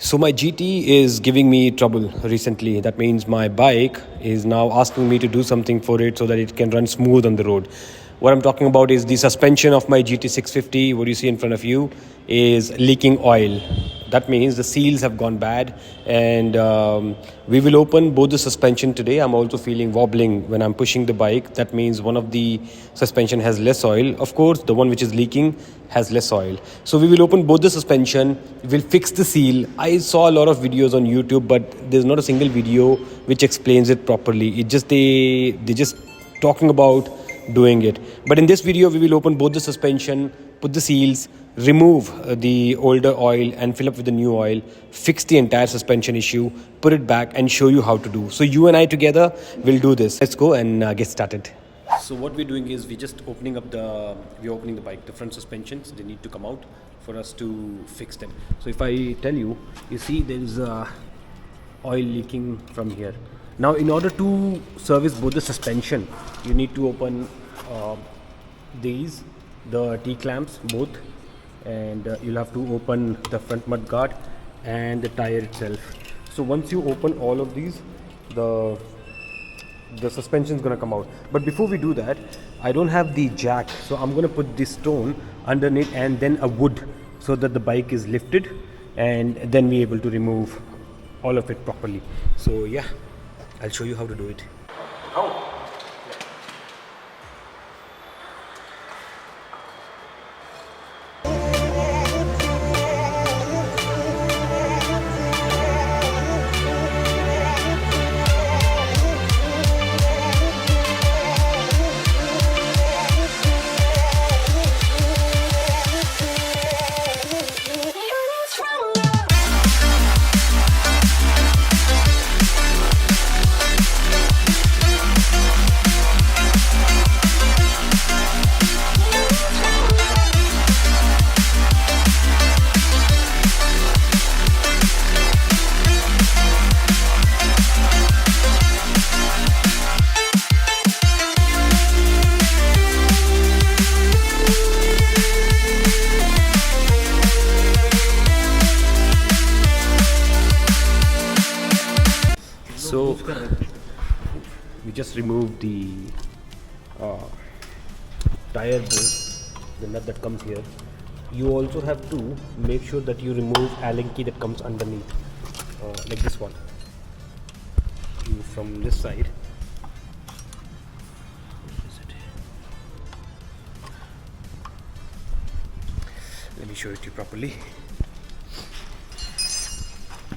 So my GT is giving me trouble recently. That means my bike is now asking me to do something for it so that it can run smooth on the road. What I'm talking about is the suspension of my GT650. What you see in front of you is leaking oil. That means the seals have gone bad, and we will open both the suspension today. I'm also feeling wobbling when I'm pushing the bike. That means one of the suspension has less oil. Of course, the one which is leaking has less oil. So we will open both the suspension. We'll fix the seal. I saw a lot of videos on YouTube, but there's not a single video which explains it properly. It just they just talking about doing it. But in this video, we will open both the suspension, put the seals, remove the older oil and fill up with the new oil, fix the entire suspension issue, put it back and show you how to do. So you and I together will do this. Let's go and get started. So what we're doing is we're opening the bike, the front suspensions. They need to come out for us to fix them. So if I tell you, you see there is oil leaking from here. Now in order to service both the suspension, you need to open the T-clamps both, and you'll have to open the front mud guard and the tire itself. So once you open all of these, the suspension is going to come out. But before we do that, I don't have the jack, so I'm going to put this stone underneath and then a wood so that the bike is lifted, and then we're able to remove all of it properly. So yeah, I'll show you how to do it. How? So we just removed the tire bolt, the nut that comes here. You also have to make sure that you remove Allen key that comes underneath, like this one. From this side. Let me show it to you properly.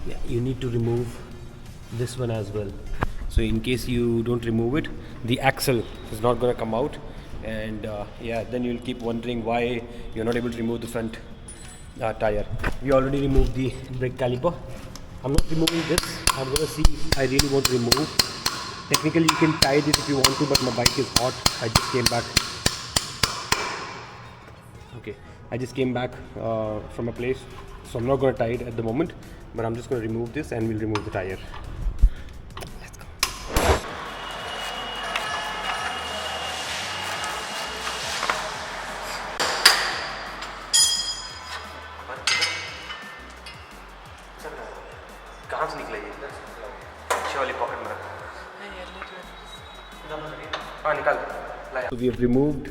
Yeah, you need to remove this one as well. So in case you don't remove it, the axle is not going to come out, and yeah, then you'll keep wondering why you're not able to remove the front tire. We already removed the brake caliper. I'm not removing this. I'm going to see if I really want to remove. Technically you can tie this if you want to, but my bike is hot. I just came back. Okay, I just came back from a place, so I'm not going to tie it at the moment, but I'm just going to remove this and we'll remove the tire. कहाँ से निकला ये? पीछे वाली pocket में रखा। हाँ निकाल लाया। So we have removed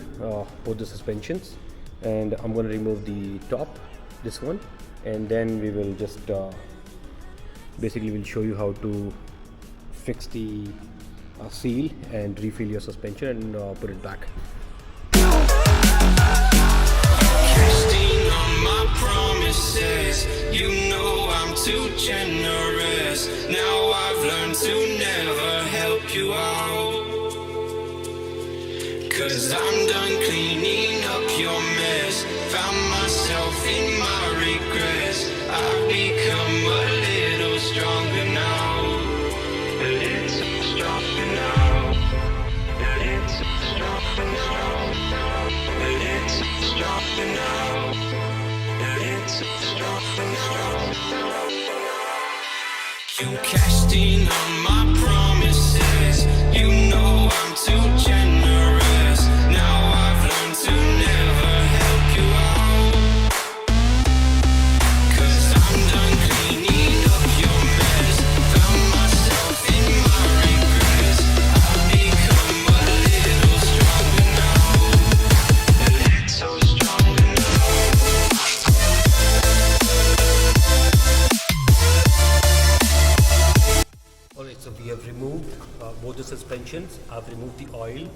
both the suspensions, and I'm going to remove the top, this one, and then we will just basically we'll show you how to fix the seal and refill your suspension and put it back. You know I'm too generous. Now I've learned to never help you out, 'cause I'm done cleaning up your mess. Found myself in my regrets. I've become a little stronger now. A little stronger now. A little stronger now. A little stronger now. You cashed in on my promises. You know I'm too generous. Now I've learned to never help you out, 'cause I'm done cleaning so we have removed both the suspensions. I've removed the oil,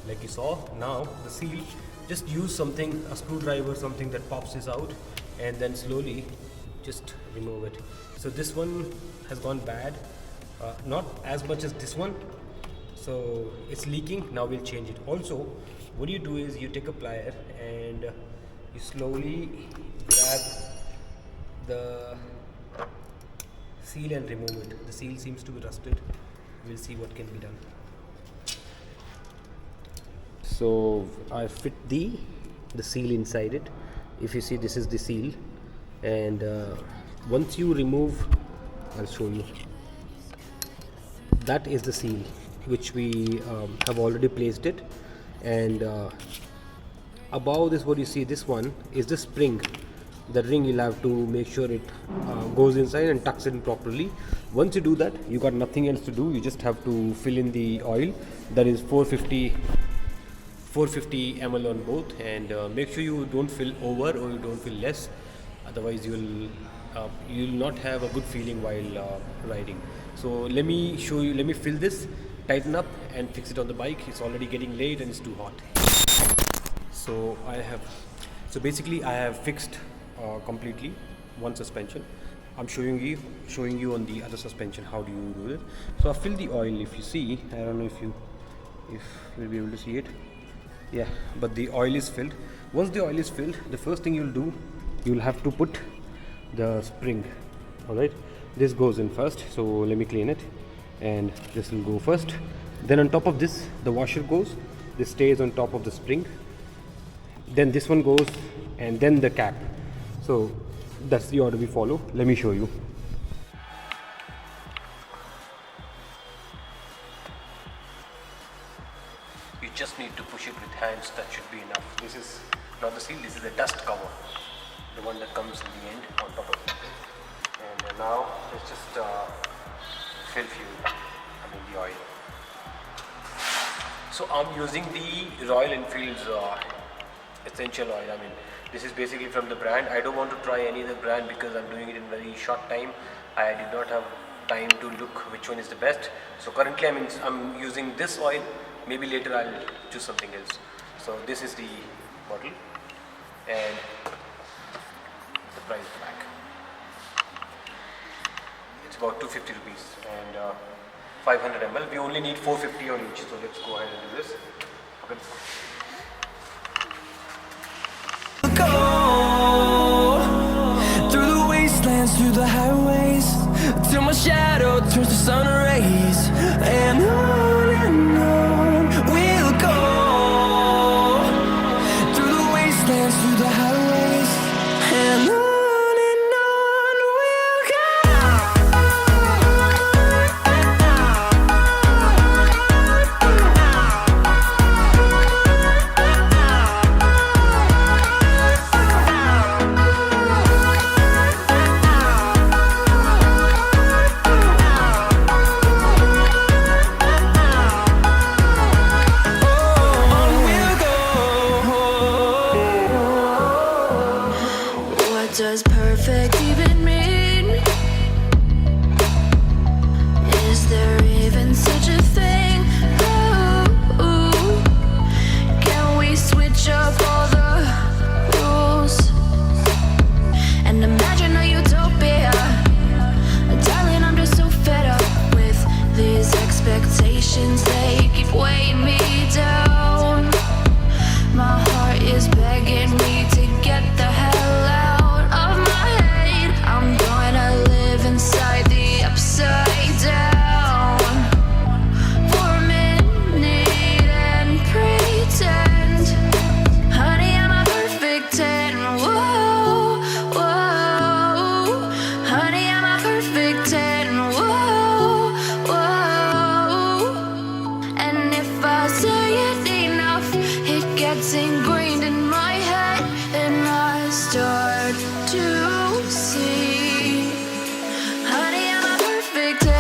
like you saw. Now the seal, just use something, a screwdriver, something that pops this out, and then slowly just remove it. So this one has gone bad, not as much as this one, so it's leaking. Now we'll change it. Also, what you do is you take a plier and you slowly grab the seal and remove it. The seal seems to be rusted. We'll see what can be done. So I fit the seal inside it. If you see, this is the seal, and once you remove, I'll show you. That is the seal which we have already placed it, and above this, what you see, this one is the spring. The ring, you'll have to make sure it goes inside and tucks in properly. Once you do that, you got nothing else to do. You just have to fill in the oil. That is 450 ml on both, and make sure you don't fill over or you don't fill less, otherwise you'll not have a good feeling while riding. So let me show you. Let me fill this, tighten up and fix it on the bike. It's already getting late and it's too hot. So basically I have fixed completely one suspension. I'm showing you on the other suspension how do you do it. So I fill the oil. If you see, I don't know if you'll be able to see it. Yeah, but the oil is filled. Once the oil is filled, the first thing you'll do, you'll have to put the spring. All right, this goes in first, so let me clean it, and this will go first. Then on top of this, the washer goes. This stays on top of the spring. Then this one goes, and then the cap. So that's the order we follow. Let me show you. You just need to push it with hands. That should be enough. This is not the seal, this is the dust cover, the one that comes in the end on top of it. And now let's just fill the oil. So I'm using the Royal Enfield's essential oil. This is basically from the brand. I don't want to try any other brand because I'm doing it in very short time. I did not have time to look which one is the best. So currently I'm using this oil. Maybe later I'll choose something else. So this is the bottle, and the price back. It's about 250 rupees and 500 ml. We only need 450 on each. So let's go ahead and do this. Okay. Through the highways, till my shadow turns to sun rays, and on we'll go. Through the wastelands, through the highways, and on we'll does perfect even mean? Is there even such a thing? Ooh, can we switch up all the rules and imagine a utopia? Darling, I'm just so fed up with these expectations. They keep weighing me down. My heart is begging me to get the hell out. I'm gonna live inside the upside down for a minute and pretend, honey, I'm a perfect 10. Whoa, whoa, honey, I'm a perfect 10. Whoa, whoa, and if I say it enough, it gets ingrained in my head, and I start to see, honey, I'm a perfect 10.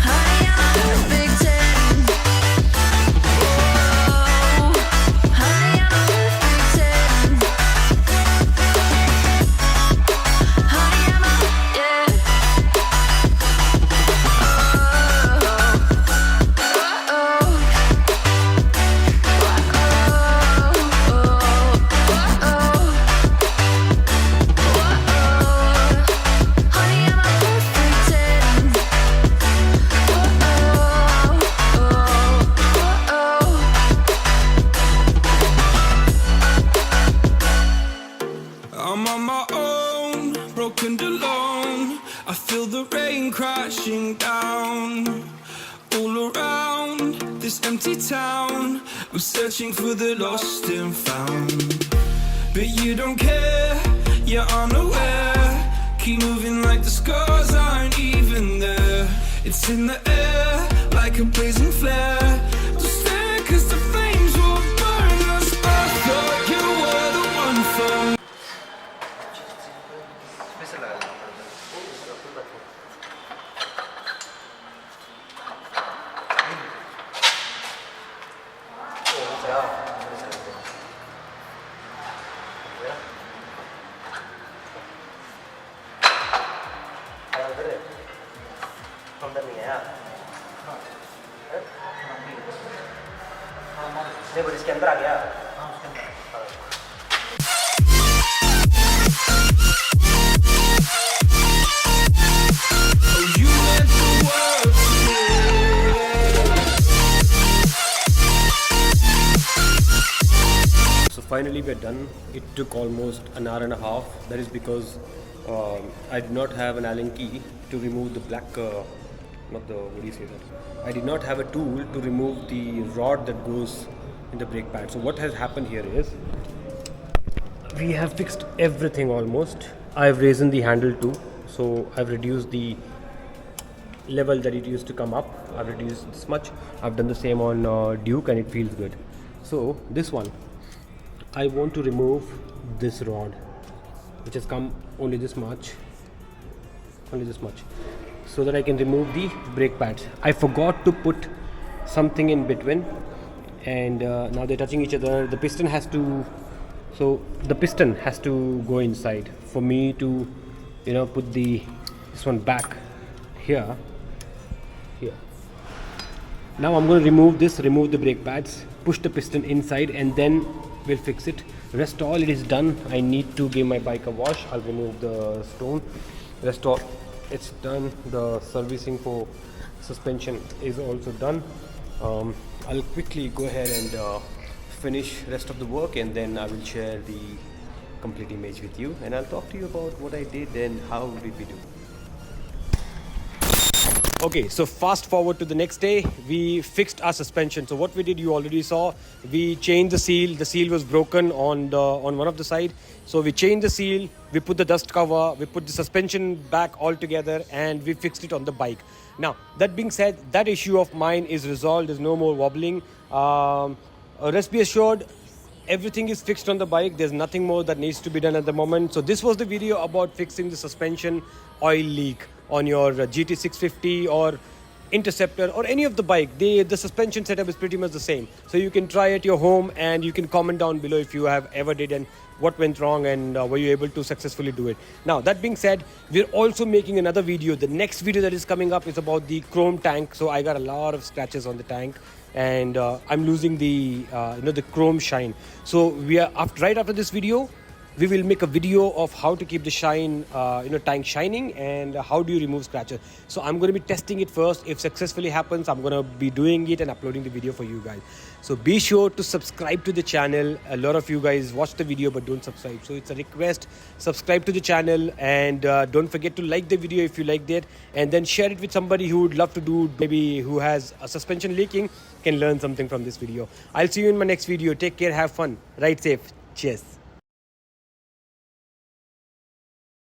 Honey, I'm a perfect 10. Whoa, honey, I'm a perfect 10. Honey, I'm a, yeah. broken alone. I feel the rain crashing down all around this empty town. I'm searching for the lost and found, but you don't care, you're unaware. Keep moving like the scars aren't even there. It's in the air like a blazing flare. Don't stare 'cause the flames will burn us. I thought you were the one for me. देखो इसके अंदर आ गया। You meant the world to me. So finally we're done. It took almost an hour and a half. That is because I did not have an Allen key to remove the black, not the, what do you say that? I did not have a tool to remove the rod that goes in the brake pad. So what has happened here is, we have fixed everything almost. I've raised the handle too. So I've reduced the level that it used to come up. I've reduced this much. I've done the same on Duke and it feels good. So this one, I want to remove this rod, which has come only this much, so that I can remove the brake pads. I forgot to put something in between, and now they're touching each other. The piston has to, so the piston has to go inside for me to, put this one back here. Now I'm going to remove the brake pads, push the piston inside, and then we'll fix it. Rest all it is done. I need to give my bike a wash. I'll remove the stone. Rest all it's done. The servicing for suspension is also done. I'll quickly go ahead and finish rest of the work, and then I will share the complete image with you, and I'll talk to you about what I did and how did we do. Okay, so fast forward to the next day, we fixed our suspension. So what we did, you already saw, we changed the seal. The seal was broken on one of the side. So we changed the seal, we put the dust cover, we put the suspension back all together, and we fixed it on the bike. Now, that being said, that issue of mine is resolved. There's no more wobbling. Rest be assured, everything is fixed on the bike. There's nothing more that needs to be done at the moment. So this was the video about fixing the suspension oil leak on your GT650 or Interceptor or any of the bike. The suspension setup is pretty much the same. So you can try at your home, and you can comment down below if you have ever did and what went wrong, and were you able to successfully do it. Now, that being said, we're also making another video. The next video that is coming up is about the chrome tank. So I got a lot of scratches on the tank, and I'm losing the the chrome shine. So we are right after this video, we will make a video of how to keep the shine, tank shining, and how do you remove scratches. So I'm going to be testing it first. If successfully happens, I'm going to be doing it and uploading the video for you guys. So be sure to subscribe to the channel. A lot of you guys watch the video but don't subscribe. So it's a request, subscribe to the channel, and don't forget to like the video if you liked it, and then share it with somebody who would love to do, maybe who has a suspension leaking, can learn something from this video. I'll see you in my next video. Take care, have fun, ride safe. Cheers.